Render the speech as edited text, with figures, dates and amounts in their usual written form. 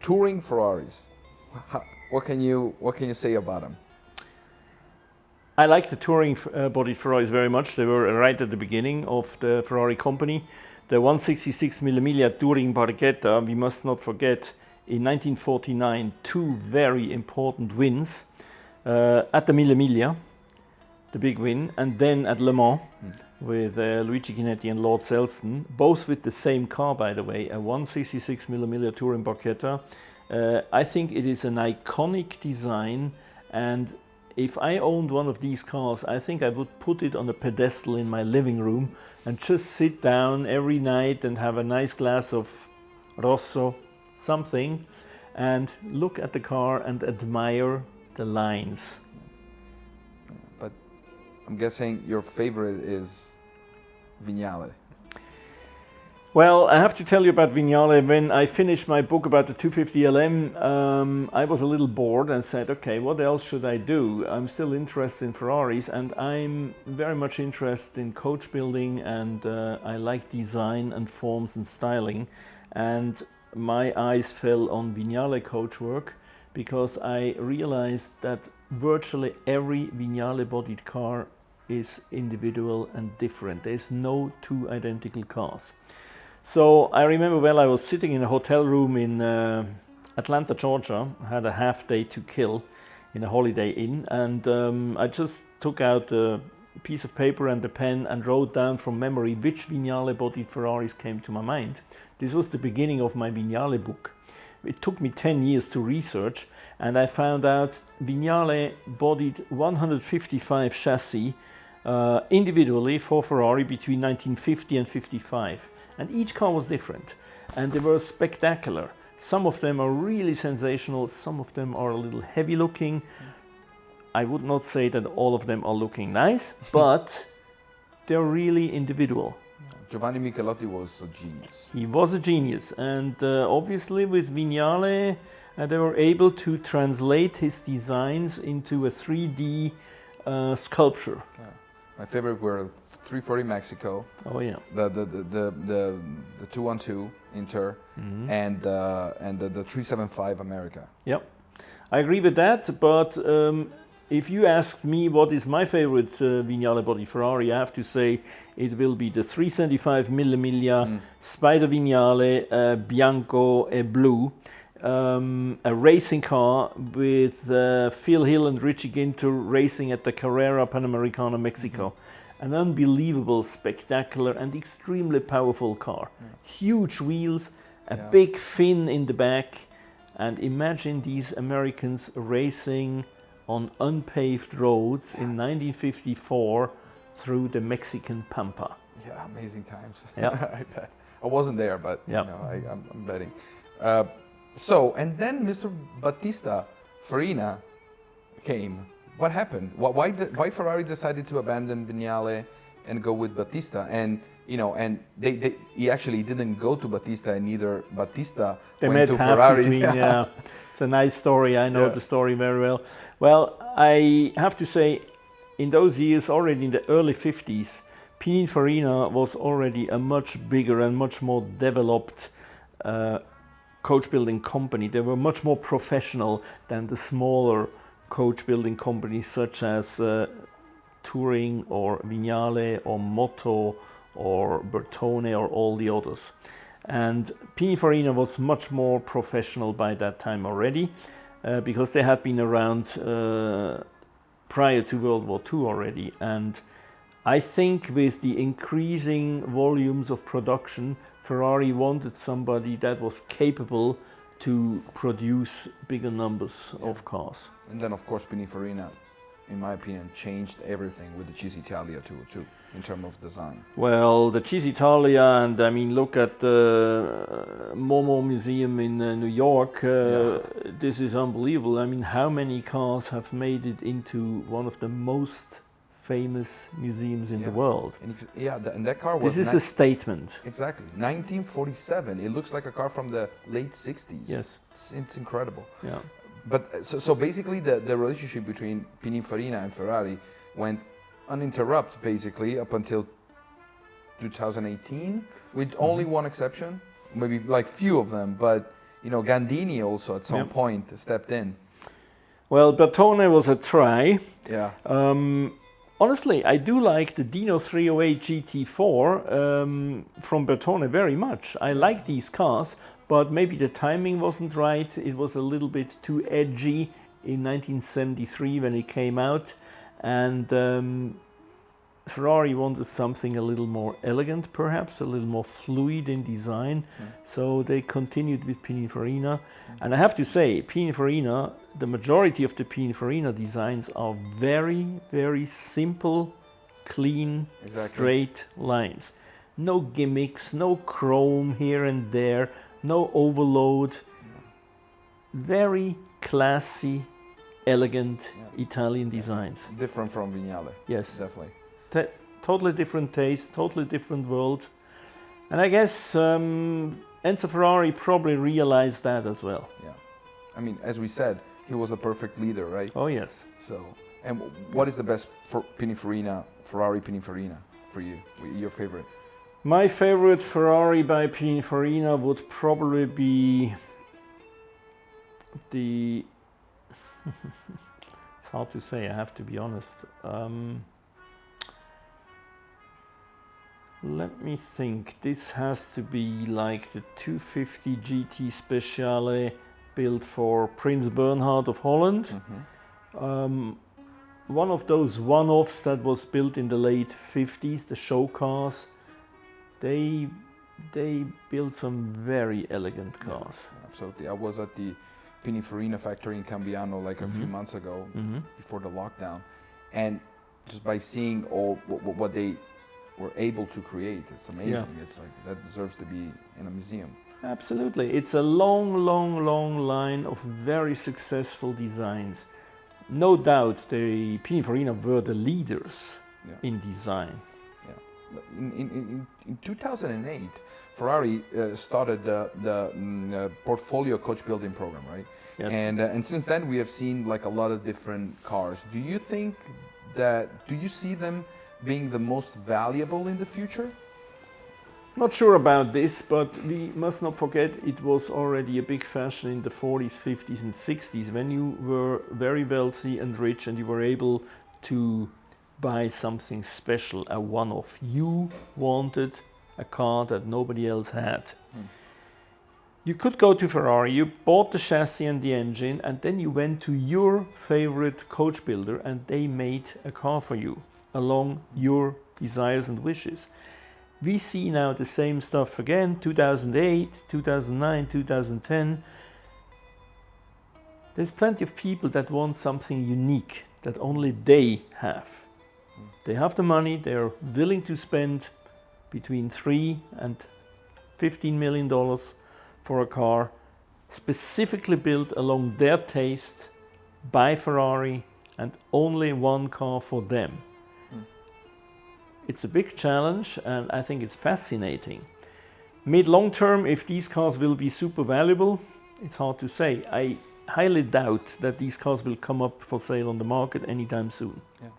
Touring Ferraris. What can you say about them? I like the touring body Ferraris very much. They were right at the beginning of the Ferrari company. The 166mm Touring Barchetta, we must not forget, in 1949, two very important wins at the Mille Miglia, the big win, and then at Le Mans with Luigi Chinetti and Lord Selston, both with the same car, by the way, a 166mm Touring Barchetta. I think it is an iconic design, and if I owned one of these cars, I think I would put it on a pedestal in my living room and just sit down every night and have a nice glass of Rosso, something, and look at the car and admire the lines. But I'm guessing your favorite is Vignale. Well, I have to tell you about Vignale. When I finished my book about the 250 LM, I was a little bored and said, okay, what else should I do? I'm still interested in Ferraris, and I'm very much interested in coach building, and I like design and forms and styling. And my eyes fell on Vignale coachwork because I realized that virtually every Vignale-bodied car is individual and different. There's no two identical cars. So I remember, well, I was sitting in a hotel room in Atlanta, Georgia. I had a half day to kill in a Holiday Inn, and I just took out a piece of paper and a pen and wrote down from memory which Vignale-bodied Ferraris came to my mind. This was the beginning of my Vignale book. It took me 10 years to research, and I found out Vignale bodied 155 chassis individually for Ferrari between 1950 and 55. And each car was different, and they were spectacular. Some of them are really sensational, some of them are a little heavy looking. I would not say that all of them are looking nice, but they're really individual. Giovanni Michelotti was a genius. He was a genius, and obviously with Vignale they were able to translate his designs into a 3D sculpture. Yeah. My favorite were 340 Mexico. Oh yeah. The 212 Inter, and the 375 America. Yep, I agree with that. But if you ask me what is my favorite Vignale body Ferrari, I have to say it will be the 375 Mille Miglia Spider Vignale Bianco e Blue. A racing car with Phil Hill and Richie Ginter racing at the Carrera Panamericana Mexico. An unbelievable, spectacular and extremely powerful car. Huge wheels, a big fin in the back, and imagine these Americans racing on unpaved roads in 1954 through the Mexican Pampa. Yeah, amazing times. Yeah. I bet. I wasn't there, but you know, I'm betting. So, and then Mr. Battista Farina came. What happened? Why Ferrari decided to abandon Vignale and go with Battista? And you know, and he actually didn't go to Battista, and neither Battista went to Ferrari. Between, yeah. It's a nice story. I know the story very well. Well, I have to say, in those years, already in the early 50s, Pininfarina was already a much bigger and much more developed coach building company. They were much more professional than the smaller coach building companies such as Touring or Vignale or Motto or Bertone or all the others. And Pininfarina was much more professional by that time already because they had been around prior to World War II already. And I think with the increasing volumes of production, Ferrari wanted somebody that was capable to produce bigger numbers of cars. And then, of course, Pininfarina, in my opinion, changed everything with the Cisitalia too, in terms of design. Well, the Cisitalia, and I mean, look at the Momo Museum in New York. This is unbelievable. I mean, how many cars have made it into one of the most famous museums in the world? And and that car was... This is a statement. Exactly. 1947. It looks like a car from the late 60s. Yes. It's incredible. Yeah. But so basically the relationship between Pininfarina and Ferrari went uninterrupted basically up until 2018, with only one exception, maybe like few of them, but you know, Gandini also at some point stepped in. Well, Bertone was a try. Yeah. Honestly, I do like the Dino 308 GT4 from Bertone very much. I like these cars, but maybe the timing wasn't right. It was a little bit too edgy in 1973 when it came out, and Ferrari wanted something a little more elegant, perhaps a little more fluid in design. So they continued with Pininfarina, and I have to say, Pininfarina, the majority of the Pininfarina designs are very, very simple, clean, straight lines. No gimmicks, no chrome here and there, no overload. Very classy, elegant Italian designs. Different from Vignale. Yes. Definitely. Totally different taste, totally different world. And I guess Enzo Ferrari probably realized that as well. Yeah. I mean, as we said, he was a perfect leader, right? Oh, yes. So, and what is the best for Pininfarina, Ferrari Pininfarina for you? Your favorite? My favorite Ferrari by Pininfarina would probably be the... It's hard to say, I have to be honest. Let me think. This has to be like the 250 GT Speciale built for Prince Bernhard of Holland. One of those one-offs that was built in the late 50s, the show cars. They built some very elegant cars. Yeah, absolutely. I was at the Pininfarina factory in Cambiano like a few months ago, before the lockdown, and just by seeing all what they were able to create, it's amazing. Yeah. It's like that deserves to be in a museum. Absolutely. It's a long line of very successful designs. No doubt the Pininfarina were the leaders in design. Yeah. In 2008, Ferrari started the portfolio coach building program, right? Yes. And since then we have seen like a lot of different cars. Do you see them being the most valuable in the future? Not sure about this, but we must not forget it was already a big fashion in the 40s, 50s and 60s when you were very wealthy and rich and you were able to buy something special, a one-off. You wanted a car that nobody else had. You could go to Ferrari, you bought the chassis and the engine, and then you went to your favorite coach builder and they made a car for you along your desires and wishes. We see now the same stuff again, 2008, 2009, 2010. There's plenty of people that want something unique that only they have. They have the money, they're willing to spend between $3 and $15 million for a car specifically built along their taste by Ferrari, and only one car for them. It's a big challenge and I think it's fascinating. Mid-long term, if these cars will be super valuable, it's hard to say. I highly doubt that these cars will come up for sale on the market anytime soon. Yeah.